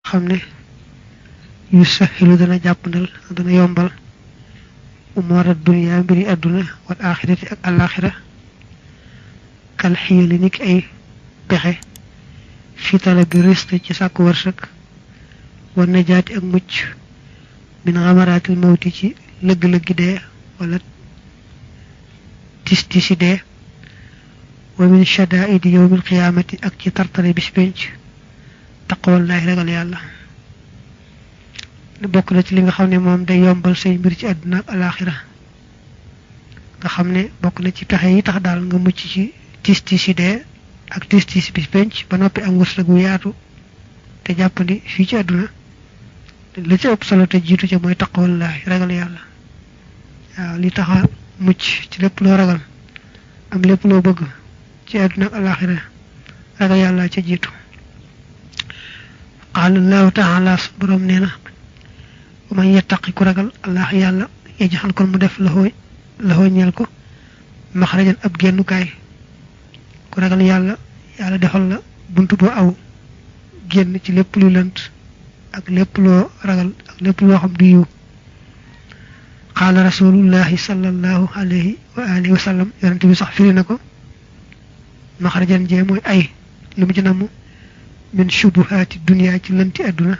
xamne yu sahilu dana jappandal dana yombal umara dunya mbiri aduna wal akhirati ak al akhirah kal hiyal nik ay pexé fi talabi rizq ci sakku warsak wa najati ak mucc min ghamaratil mawti ci leug leug de wala tistisi de wa min shada'id yawm al qiyamati ak ci tartare bis bench taqwallahi ragal yalla bokk na ci li nga xamne mom day yombal sey mbir ci aduna ak alakhirah nga xamne bokk na ci taxé yi tax dal nga mucc ci tistisi de ak tistis bis bench ba nopi am wursagu yaatu te jappandi fi ci aduna li ci ëpp solo te jitu ci moy taqwallahi ragal yalla waaw li taxa mucc ci lepp lo ragal am lepp lo bëgg ci aduna ak alakhirah ragal yalla ci jitu qala allah ta'ala subhanahu neena man yattaqi ku ragal allah yalla yajhal ko mu def lahu ñel ko makhrajan ab gennu kay ku ragal yalla yalla defal la buntu bo aw genn ci lepp lu leunt ak lepp lo ragal ak lepp lo xam du yu qala rasulullah sallallahu alayhi wa alihi wa sallam yonent bi sax firi nako makhrajan je moy ay limu ci namu min shubuhati dunya ci lenti aduna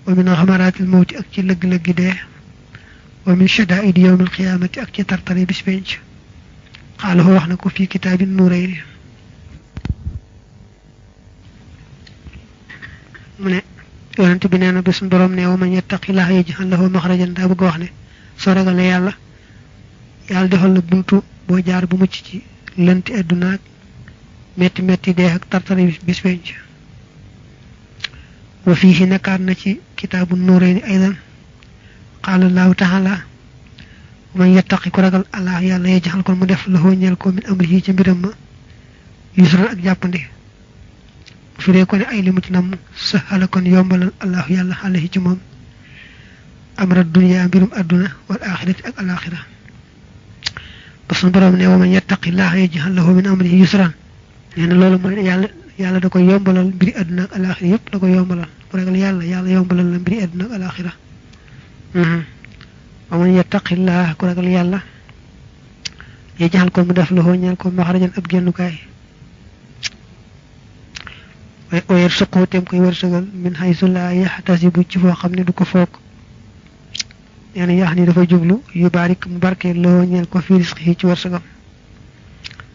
wa min ghamaratil maut ak ci leug leug de wa min shada'id yawm al qiyamati ak ci tartari bis bench qala wax nako fi kitabin nurayn mune yonent bi neena bis borom ne wa man yattaqillaha yaj'al lahu makhrajan da bëgg wax ne so ragal yalla yalla defal la buntu bo jaar bu mucc ci lenti aduna metti metti de ak tartari bis bench وفيه نكارنا في كتاب النورين أيضا قال الله تعالى ومن يتقي كرغل الله يالا يجعل كل مدف له نيلكو من أمره جمبرم يسر أك جابندي فري كون أي لمت نم سهل كون يومبل الله يالا عليه جمم أمر الدنيا بيرم الدنيا والآخرة أك الآخرة بس نبرم ne ومن يتقي الله يجعل له من أمره يسرا يعني لولو موي yalla da ko yombalal mbiri aduna ak alakhirah yep da ko yombalal ko ragal yalla yombalal la mbiri aduna ak alakhirah amon yattaqillah ko ragal yalla yajal ko mu def lo ñal ko makharajan ab gennukay way yer suqutem koy wërsegal min haythu la yahtasibu ci fo xamne du ko fokk yani yahni dafa jublu yu barik mu barke lo ñal ko fi rizqi ci wërsegal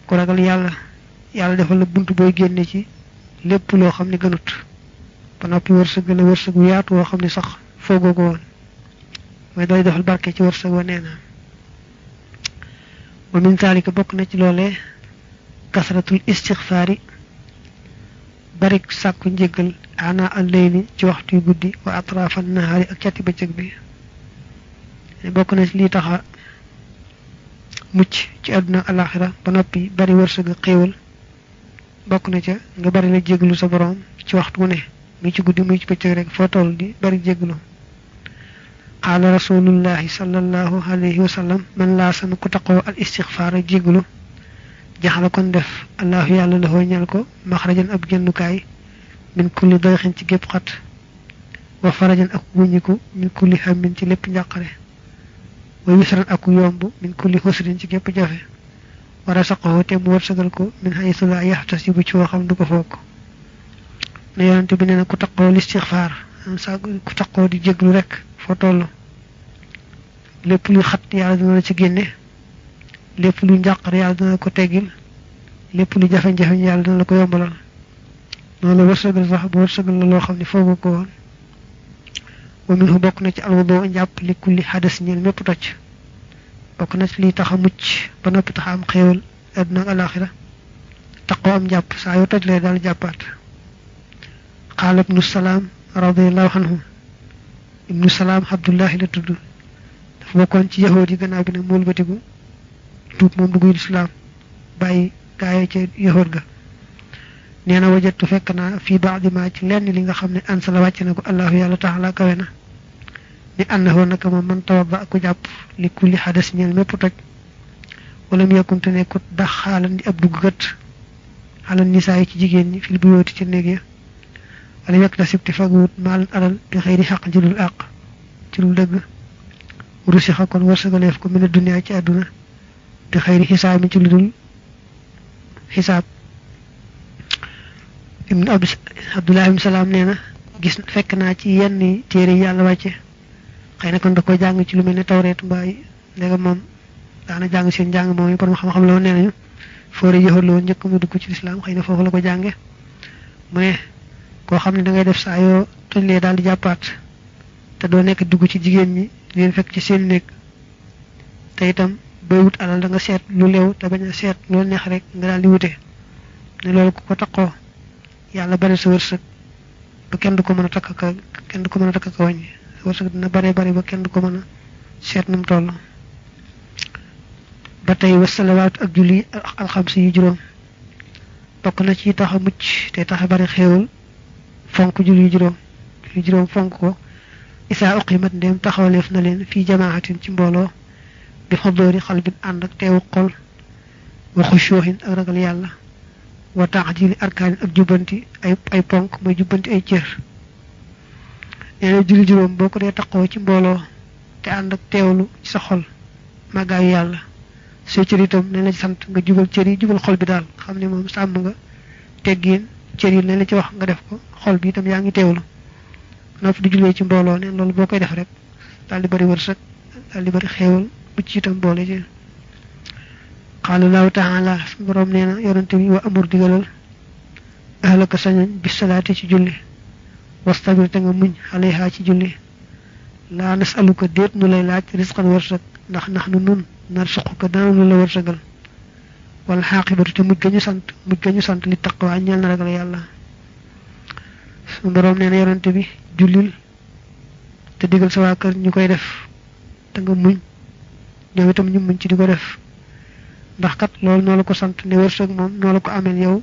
ko ragal yalla defal la buntu boy genné ci lepp lo xamni gënut ba nopi wërsëg la wërsëgu yaatu wo xamni sax fogo ko won way day defal barké ci wërsëg wo néna wa min zalika bok na ci lolé kasratul istighfari barik sakku njéggal ana al-layli ci waxtu guddi wa atrafan nahari ak ciati bëccëg bi bok na ci li taxa mucc ci aduna al-akhirah ba nopi bari wërsëg xéewal bokku na ca nga bari la jéglu sa borom ci waxtu ne mi ci guddi mi ci bëccëg rek fo tol di bari jéglu qala rasulullah sallallahu alayhi wa sallam man la sama ku taqo al istighfar jéglu jaxala kon def allah yalla la ho ñal ko makhrajan ab gennukay min kulli daykhin ci gep xat wa farajan ak wuñiku min kulli hammin ci lepp ñakare wa yusran ak yombu min kulli husrin ci gep jafé wara saqo te mu wërsegal ko min haythu la yahtasibu ci waxam du ko fokk ne yonent bi neena ku taqo istighfar sa ku taqo di jéglu rek fo tollu lepp lu xat yalla dina ci génné lepp lu njaqar yalla dina ko teggil lepp lu jafé jafé yalla dina ko yombalal nonu wërsegal sax bu wërsegal la lo xamni fogo ko won wa minhu bok na ci alwudu njàpp li kulli hadas ñel mepp tocc bok na ci li taxa mucc ba nopi taxa am xewal aduna ak alakhirah taqo am japp sa yo toj le dal jappat qala ibn salam radiyallahu anhu ibn salam abdullah la tuddu dafa bokon ci yahudi gëna bi ne mul batigu tuub mom dugul islam bayyi gaay ci yahud ga neena wajatu fekna fi ba'd ma ci lenn li nga xamne ansala wacc na ko allah yalla ta'ala kawena ni annahu nakama man tawadda ku japp li kulli hadas ñel mepp toj wala mi yakun te nekut dakhalan di ab duggat ala nisaa ci jigen ni fil buyoti ci neeg ya wala yak nasibti fagut mal alal bi xeyri xaq julul aq ci lu deug rusi xakon warsagalef ko min dunya ci aduna bi xeyri hisab ci lu dul hisab ibn abdullah ibn salam neena gis fekk na ci yenn téré yalla wacce xeyna kon da ko jang ci lu melni tawret mbay ndega mom daana jang seen jang mom pour xam xam lo nenañu foore yehul lo ñeek mu dugg ci islam xeyna fofu la ko jangé mu ne ko xamni da ngay def sa yo tolé dal di jappat te do nek dugg ci jigen ñi leen fekk ci seen nek te itam boy wut alal da nga set lu lew te baña set lo neex rek nga dal di wuté ne lolu ko takko yalla bari sa wërseuk ba kenn du ko mëna takka kenn du ko mëna takka wañ wërseuk dina bari ba kenn du ko mëna set num tollu batay wassalawat ak julli al khamsi yu juroom bokk na ci taxa mucc te taxa bari xewul fonk julli juroom fonk ko isa uqimat ndem taxawlef na len fi jamaatin ci mbolo bi xodori xalbin and ak teewu xol wa khushuhin ak ragal yalla wa ta'dil arkan ak jubanti ay ponk moy jubanti ay cieur neena julli juroom boko de taxaw ci mbolo te and ak teewlu ci sa xol magaay yalla so ci ritam neena ci sant nga jubal cieur yi jubal xol bi dal xamni mom sam nga teggin cieur yi neena ci wax nga def ko xol bi itam yaangi teewlu nopp di julé ci mbolo neen lolu bokay def rek dal di bari wërsak dal di bari xewul bu ci itam bolé ci qala allah ta'ala borom neena yorante bi wa amur digalal ahlaka sañu bis salati ci julli wastabir ta nga muñ alayha ci julli la nasaluka deet nu lay laaj rizqan wërsak ndax nahnu nun narsuquka daanu la wërsagal wal haqibatu te mujj gañu sant li taqwa ñal na ragal yalla borom neena yorante bi julil te digal sa wa kër ñukoy def te nga muñ ñoom itam ñu muñ ci diko def ndax kat lool no la ko sant ne wërseuk mom no la ko amel yow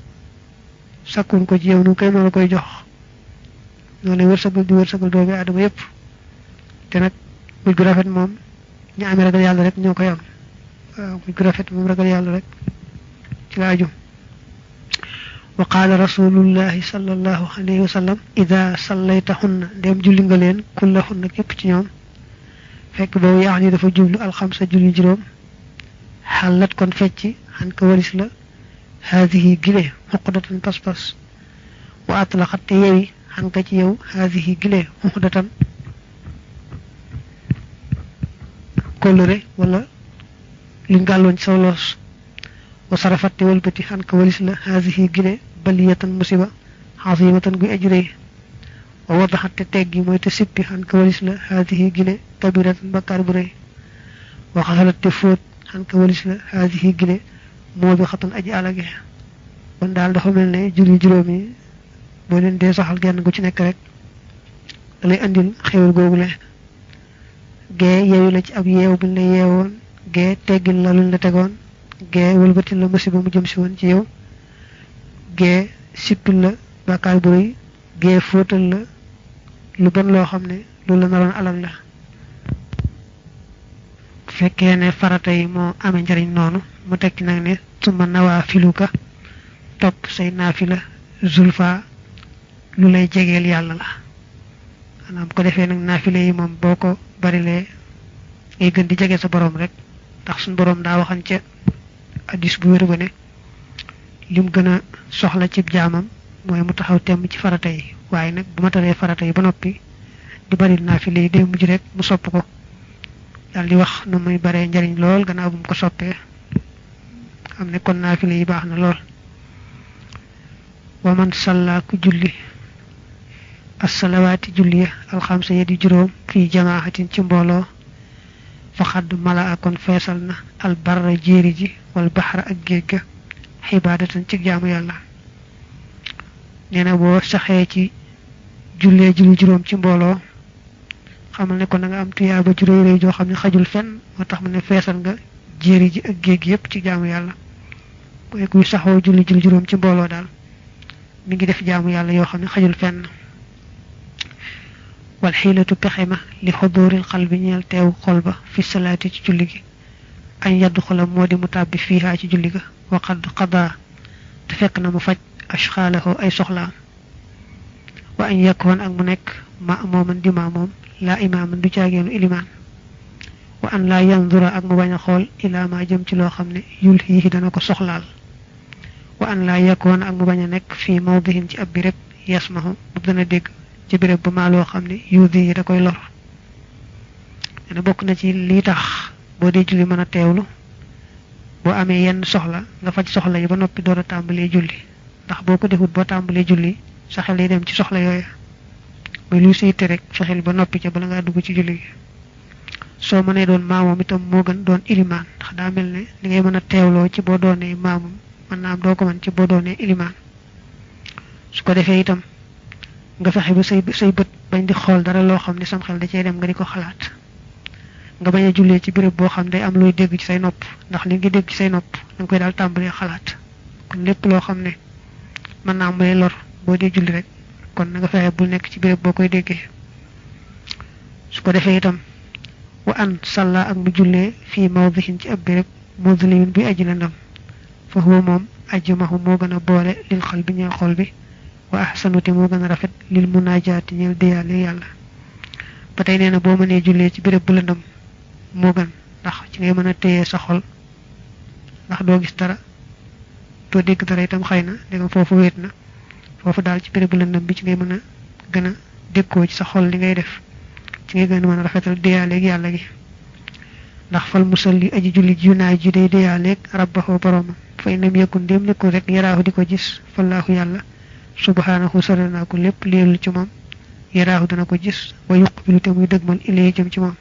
sakun ko ci yow nu kay no la koy jox no lay wërseukal di wërseukal doomi adama yépp te nak bu gu rafet mom ñu amé ragal yalla rek ñoko yam bu gu rafet mom ragal yalla rek ci laaju وقال رسول الله صلى الله عليه وسلم اذا صليتهن ديم جولي nga len kullahun kep ci ñoom fekk bo yaani dafa jublu al khamsa julli juroom halat kon fecci han ko waris la hadhihi gile huqdatan paspas wa atlaqat yewi han ka ci yow hadhihi gile huqdatan kolore wala li ngalon ci solos wa sarafat walbati han ka walis la hadhihi gile baliyatan musiba azimatan gu ajri wa wadahat teggi moy te sippi han ka walis la hadhihi gile kabiratan bakar bu reuy wa khalat fut han ka walis la hadhihi gile mo bi khatan aji alage kon dal dafa melne julli juromi bo len de saxal genn gu ci nek rek dalay andil xewul gogule ge yewu la ci ab yew bu la yewon ge teggil la luñ la tegon ge wulbati la musiba mu jëm ci won ci yow ge sipil la bakal bu reuy ge fotal la lu bon lo xamne lu la naron alal la fekke ne farata yi mo amé njariñ nonu mu tekki nak ne suma nawafiluka top say nafila zulfa lu lay jégel yalla la anam ko defé nak nafila yi mom boko bari lé ngay gën di jégé sa borom rek tax sun borom da waxan ci hadis bu wéru ne lim gëna soxla ci jaamam moy mu taxaw tém ci farata yi waye nak bu matalé farata yi ba nopi di bari nafila yi dem mujj rek mu sopp ko dal di wax nu muy bare njariñ lool gannaaw bu ko soppé amne kon nafila yi baxna lool wa man salla ku julli as-salawati julliya al-khamsa yadi juroom fi jama'atin ci mbolo faqad mala'a kon fessalna al-barra jiriji wal bahra ak geegga ibadatan ci jaamu yalla neena bo saxé ci julli juroom ci mbolo xamal ne ko nga am tiyaba ju reey reey jo xamni xajul fenn motax mu ne fessal nga jiriji ak geeg yépp ci jaamu yalla koy kuy saxo julli juroom ci mbolo dal mi ngi def jaamu yalla yo xamni xajul fenn wal hilatu pexema li huduril qalbi ñal teew xolba fi salati ci julli gi an yadkhula modi mutabbi fiha ci julli ga wa qad qada te fekk na mu faj ashkhalahu ay soxla wa an yakun ak mu nekk ma mooman di ma moom la imaaman du caageenu ilimaan wa an la yanzura ak mu bañ a xool ila ma jëm ci loo xam ne yul yi dana ko soxlaal wa an la yakun ak mu bañ a nekk fii mawdihin ci ab bi rek yasmahu bu dana dégg ci béréb ba maa loo xam ne yuudi yi da koy lor dana bokk na ci lii tax boo dee julli mën a teewlu boo amee yenn soxla nga faj soxla yi ba noppi door a tàmbalee julli ndax boo ko defut boo tàmbalee julli sa xel day dem ci soxla yooya muy luy sayte rek fexeel ba noppi ca bala ngaa dugg ci julli gi soo mënee doon maamoom itam moo gën doon ilimaan ndax daa mel ne li ngay mën a teewloo ci boo doonee maamoom mën naa am doo ko mën ci boo doonee ilimaan su ko defee itam nga fexe ba say bët bañ di xool dara loo xam ne sam xel da cey dem nga di ko xalaat nga bañ a jullee ci béréb boo xam ne day am looy dégg ci say nopp ndax li ngi dégg ci say nopp da nga koy daal tàmbalee xalaat kon lépp loo xam ne mën naa am lay lor boo dee julli rek kon na nga fexe bul nekk ci béréb boo koy déggee su ko defee itam wa an salla ak mu jullee fii mawdihin ci ab béréb muzlimin bi aji lëndam fa huwa moom ajmahu moo gën a boole lil xal bi ñeel xol bi wa ahsanu te moo gën a rafet lil munaajaati ñeel diyaale yàlla ba tey nee na boo mënee jullee ci béréb bu lëndam moo gën ndax ci ngay mën a téye sa xol ndax doo gis dara doo dégg dara itam xëy na dégam foofu wéet na foofu daal ci béréb bu lëndam bi ci ngay mën a gën a déggoo ci sa xol li ngay def ci ngay gën a mën a rafetal diyaaleeg yàlla gi ndax fal musalli aji julli ji yunaay ji day diyaaleeg rabbahu boroomam fa inam yakun ndéem nekkul rek yaraahu di ko gis fallaahu yàlla subhanahu sore naa ko lépp leelul ci moom yaraahu dana ko gis wa yuqbilu te muy dëgmal ilayhi jëm ci moom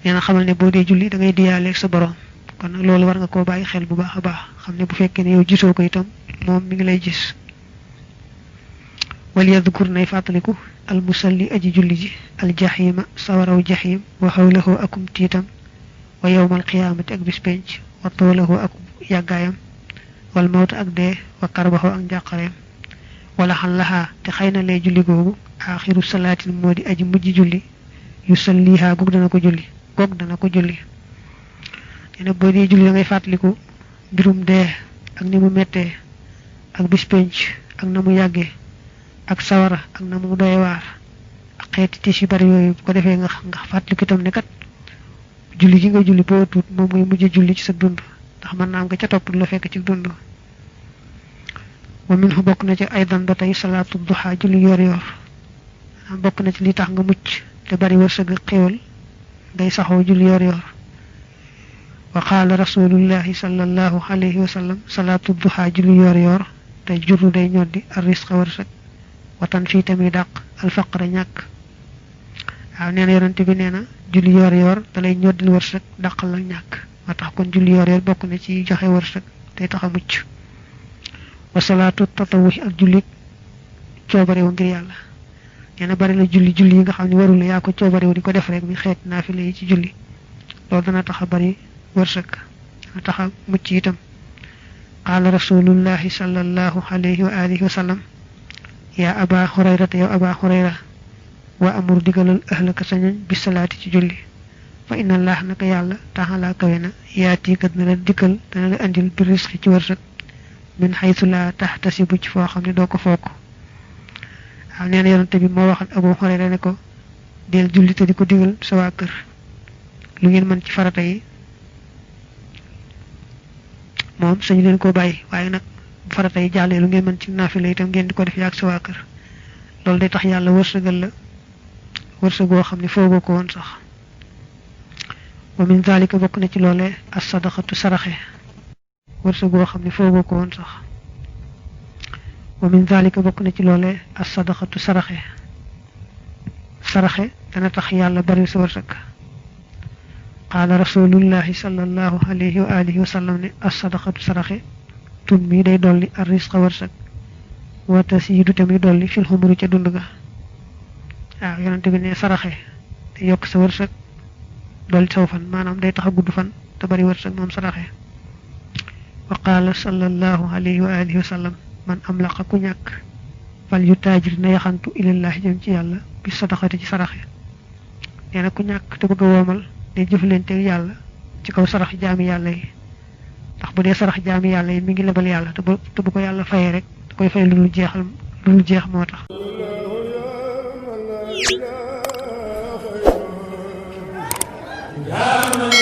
nee na xamal ne boo dee julli da ngay diyaaleeg sa borom kon nag loolu war nga koo bàyyi xel bu baax a baax xam ne bu fekkee ne yow gisoo ko itam moom mi ngi lay gis wal yadkur nay fàttaliku al musalli aji julli ji al jahima sawaraw jahim wa hawlahu akum tiitam wa yawmal qiyaamati ak bis penc wa toolahu ak yàggaayam wal mawta ak dee wa karbahu ak njàqareem wala xan laxaa te xëy na lee julli googu aaxiru salaatin moo di aji mujj julli yu salliha goog dana ko julli ne boo dee julli da ngay fàttaliku mbirum dee ak ni mu mettee ak bis penc ak na mu yàggee ak sawara ak na mu doy waar ak xeeti tis yu bari yooyu bu ko defee nga fàttaliku itam ne kat julli gi nga julli boo tuut moom mooy mujj julli ci sa dund ndax mën naa am nga ca topp du la fekk ci dund wa minhu bokk na ci aydan ba tey salaatu duha julli yor bokk na ci li tax nga mucc te bari wërsëg xéewal day saxoo julli yor wa qaala rasulullahi sallallahu alayhi wa sallam salaatu duha julli yor te jurru day ñoddi ar risqa wërsëg watan fii tamit dàq alfaqra ñàkk waaw nee na yonante bi nee na julli yor dalay ñoddil wërsëg dàqal la ñàkk moo tax kon julli yor bokk na ci joxe wërsëg day tax a mucc wa salaatu tatawuhi ak julli coobarewu ngir yàlla nee na bari na julli yi nga xam ne warul la yaa ko coobarewu di ko def rek mi xeet naafila yi ci julli loolu dana tax a bari wërsëg dana tax a mucc itam qaala rasulullahi sallallahu alayhi wa alihi wa sallam yaa aba hurayrata yow aba hurayra wa amur digalal ahlaka sañañ bi salaati ci julli fa inna allah naka yàlla taxalaa kawe na yaati kat na la dikkal dana la andil bi risqi ci wërsëg min xaytu la taxtasibu ci foo xam ne doo ko foog waaw nee na yonante bi moo waxal abu hurayra ne ko del julli te di ko digal sa waa kër lu ngeen mën ci farata yi moom sañu leen koo bàyyi waaye nag bu farata yi jàllee lu ngeen mën ci naafila itam ngeen di ko def yaag sa waa kër loolu day tax yàlla wërsëgal la wërsëg boo xam ne foogoo ko woon sax wa min zalika bokk na ci loolee as sadaqatu saraxe wërsëg boo xam ne foogoo ko woon sax wa min zalika bokk na ci loolee as sadaqatu saraxe dana tax yàlla bari sa wërsëg qaala rasulullahi sallallahu alayhi wa alihi wa sallam ne as sadaqatu saraxe tun mi day dolli ar risqa wërsëg wa tasiidu tamit dolli fil xumuri ca dund ga waaw yonente bi ne saraxe te yokk sa wërsëg dolli saw fan maanaam day tax a gudd fan te bari wërsëg moom saraxe wa qaala sallallahu alayhi wa alihi wa sallam man amlaqa ku ñàkk fal yu taajir na yaxantu ilallahi jëm ci yàlla bi sadaqati ci saraxe nee na ku ñàkk te bëgg a woomal day jëflante ak yàlla ci kaw sarax jaami yàlla yi ndax bu dee sarax jaami yàlla yi mi ngi lebal yàlla te bu ko yàlla fayee rek da koy fay lu jeexal lu jeex moo tax ya